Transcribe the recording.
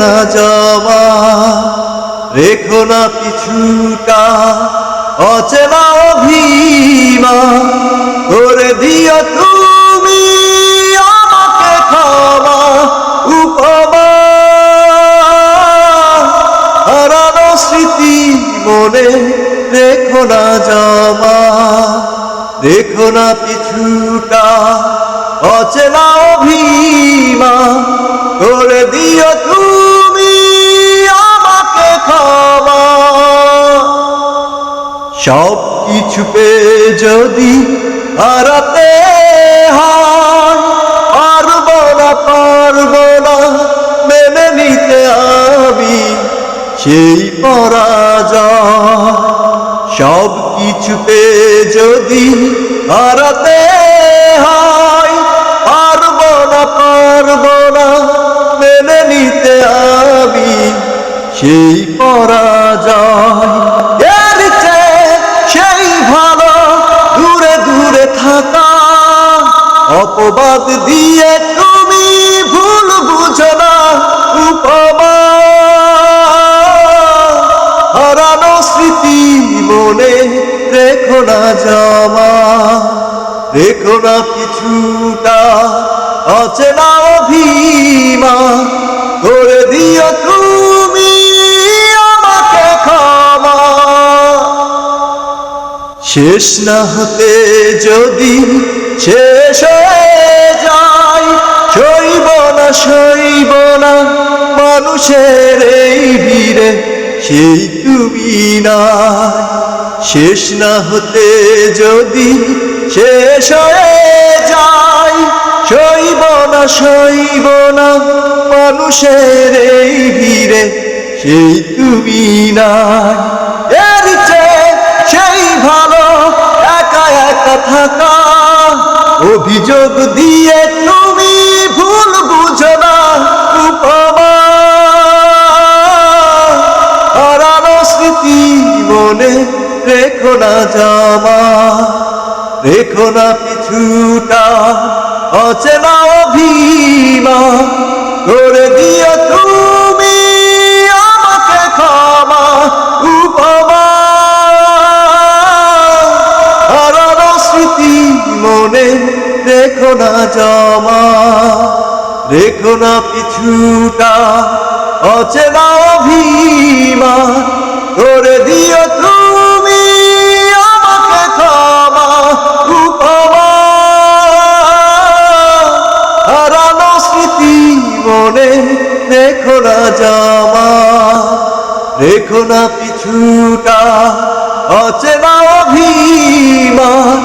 না জমা, রেখো না কিছুটা অচেনা অভিমান, করে দিও তুমি আমাকে ক্ষমা উপমা। হারানো স্মৃতি মনে রেখো না জমা, রেখো না কিছুটা অচেনা অভিমান, করে দিও তুমি আমাকে ক্ষমা। সব কিছু পেয়ে যদি হারাতে হয়, পারবো না মেনে নিতে আমি সেই পরাজয়। সব কিছু পেয়ে যদি হারাতে হয়, পারবো না মেনে নিতে আমি সেই পরাজয়। এর চেয়ে সেই ভালো দূরে দূরে থাকা, অপবাদ দিয়ে তুমি ভুল বুঝো না উপমা। হারানো স্মৃতি মনে রেখো না জমা, রেখো না কিছুটা অচেনা অভিমান, করে দিও তুমি আমাকে ক্ষমা। শেষ না হতে যদি শেষ হয়ে যায়, সইব না মানুষের এই ভিড়ে সেই তুমি নাই। শেষ না হতে যদি শেষ হয়ে যায়, সইব না মানুষের এই ভিড়ে সেই তুমি নাই। এর চেয়ে সেই ভালো একা একা থাকা, অভিযোগ দিয়ে তুমি ভুল বুঝো না উপমা। হারানো স্মৃতি মনে রেখো না জমা, রেখো না কিছুটা অচেনা অভিমান, করে দিও তুমি আমাকে ক্ষমা উপমা। হারানো স্মৃতি মনে রেখো না জমা, রেখো না কিছুটা অচেনা অভিমান, করে দিও তুমি আমাকে ক্ষমা উপমা। হারানো স্মৃতি মনে রেখো না জমা, রেখো না কিছুটা অচেনা অভিমান,